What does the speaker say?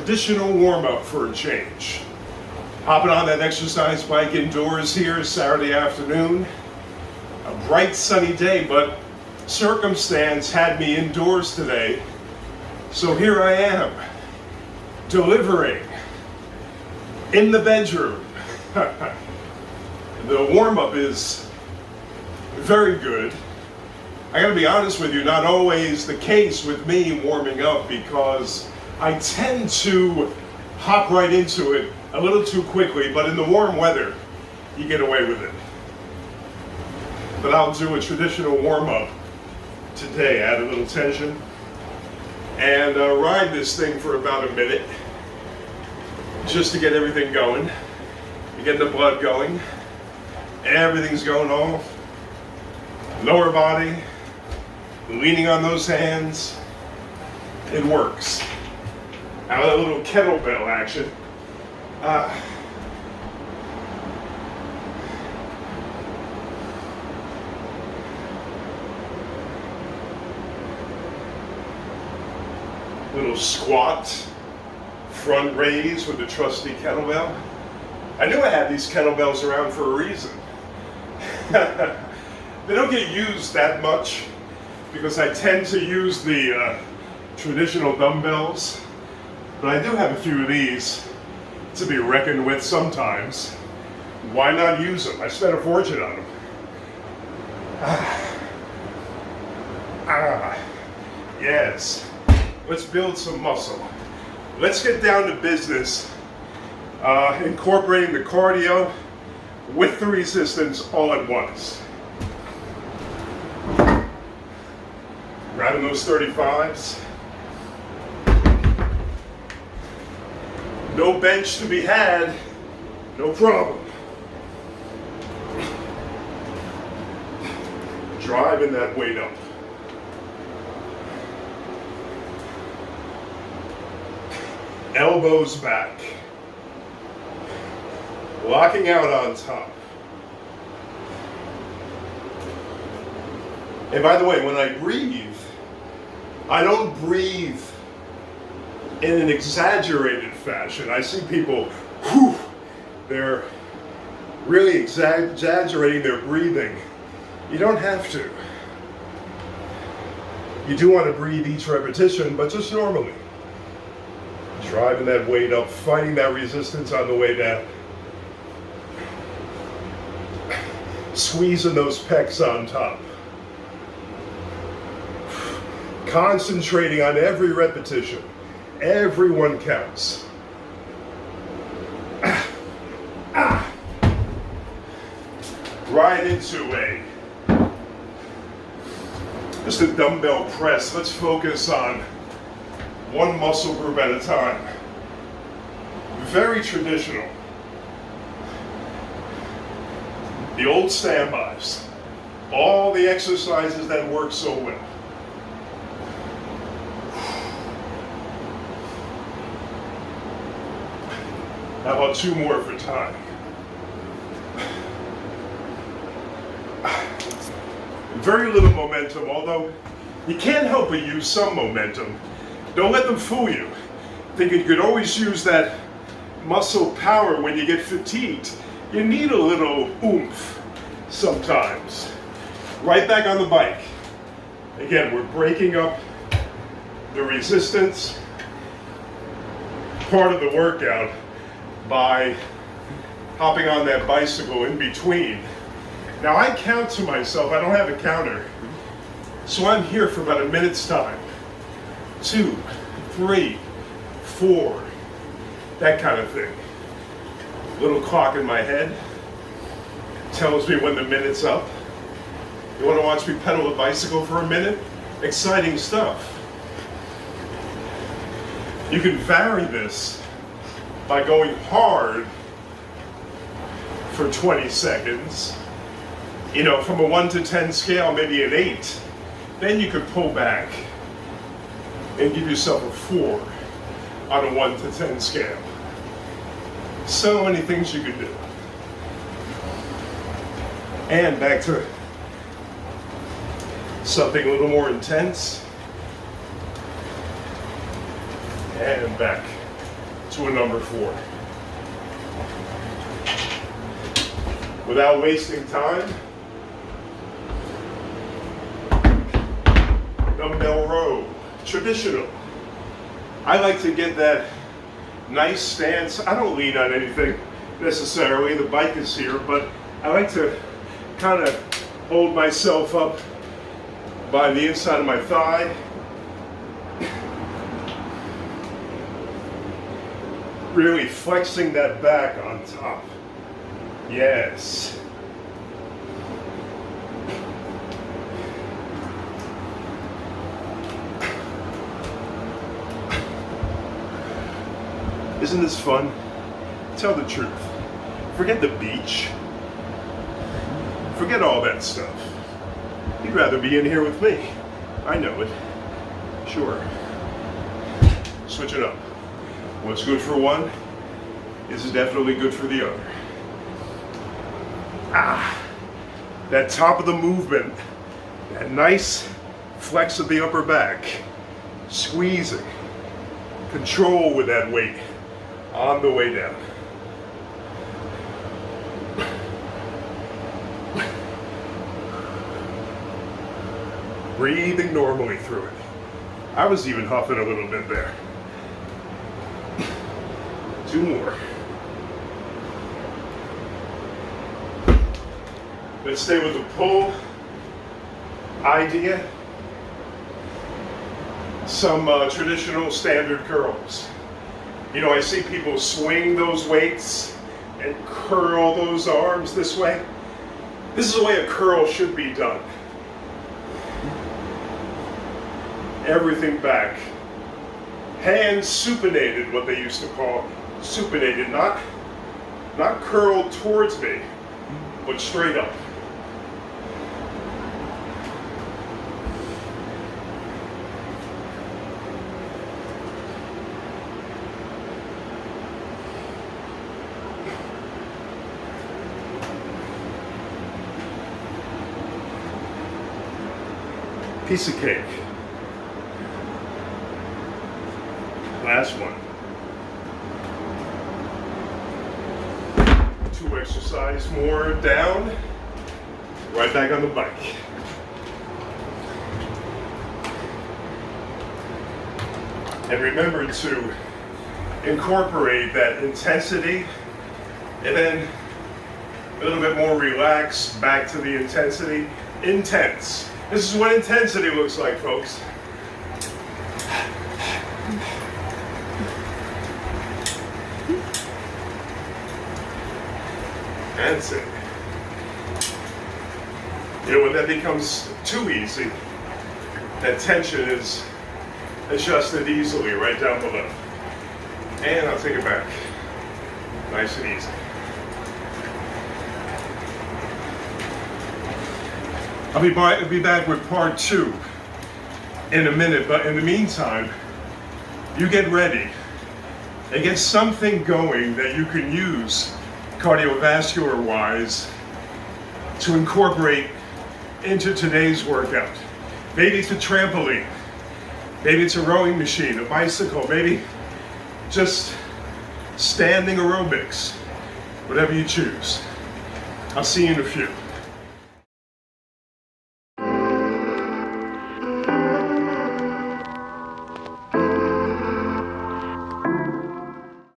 traditional warm-up for a change. Hopping on that exercise bike indoors here Saturday afternoon. A bright sunny day, but circumstance had me indoors today. So here I am, delivering in the bedroom. The warm-up is very good. I gotta be honest with you, not always the case with me warming up, because I tend to hop right into it a little too quickly, but in the warm weather, you get away with it. But I'll do a traditional warm-up today, add a little tension, and ride this thing for about a minute, just to get everything going, to get the blood going. Everything's going on. Lower body, leaning on those hands. It works. Now that little kettlebell action. Little squat, front raise with the trusty kettlebell. I knew I had these kettlebells around for a reason. They don't get used that much because I tend to use the traditional dumbbells, but I do have a few of these to be reckoned with sometimes. Why not use them? I spent a fortune on them. Yes. Let's build some muscle. Let's get down to business, incorporating the cardio with the resistance all at once. Grabbing those 35s. No bench to be had, no problem. Driving that weight up. Elbows back. Locking out on top. And by the way, when I breathe, I don't breathe in an exaggerated fashion. I see people, they're really exaggerating their breathing. You don't have to. You do want to breathe each repetition, but just normally. Driving that weight up, fighting that resistance on the way down. Squeezing those pecs on top. Concentrating on every repetition. Every one counts. Right into just a dumbbell press. Let's focus on one muscle group at a time. Very traditional. The old standbys. All the exercises that work so well. How about two more for time? Very little momentum, although you can't help but use some momentum. Don't let them fool you, thinking you could always use that muscle power when you get fatigued. You need a little oomph sometimes. Right back on the bike. Again, we're breaking up the resistance part of the workout by hopping on that bicycle in between. Now I count to myself, I don't have a counter, so I'm here for about a minute's time. 2, 3, 4, that kind of thing. Little clock in my head tells me when the minute's up. You want to watch me pedal a bicycle for a minute? Exciting stuff. You can vary this by going hard for 20 seconds. You know, from a 1 to 10 scale, maybe an 8. Then you could pull back and give yourself a 4 on a 1 to 10 scale. So many things you could do. And back to something a little more intense. And back. to a number 4. Without wasting time, dumbbell row, traditional. I like to get that nice stance. I don't lean on anything necessarily, the bike is here, but I like to kind of hold myself up by the inside of my thigh. Really flexing that back on top. Yes. Isn't this fun? Tell the truth. Forget the beach. Forget all that stuff. You'd rather be in here with me. I know it. Sure. Switch it up. What's good for one is definitely good for the other. That top of the movement, that nice flex of the upper back, squeezing, control with that weight on the way down. Breathing normally through it. I was even huffing a little bit there. 2 more. Let's stay with the pull idea. Some traditional standard curls. You know, I see people swing those weights and curl those arms this way. This is the way a curl should be done. Everything back. Hands supinated, what they used to call supinated, not curled towards me, but straight up. Piece of cake. Last one. 2 exercise more down, right back on the bike. And remember to incorporate that intensity and then a little bit more relaxed, back to the intensity. Intense. This is what intensity looks like, folks. That's it. You know, when that becomes too easy, that tension is adjusted easily right down below. And I'll take it back. Nice and easy. I'll be back with part 2 in a minute, but in the meantime, you get ready and get something going that you can use cardiovascular-wise to incorporate into today's workout. Maybe it's a trampoline, maybe it's a rowing machine, a bicycle, maybe just standing aerobics, whatever you choose. I'll see you in a few.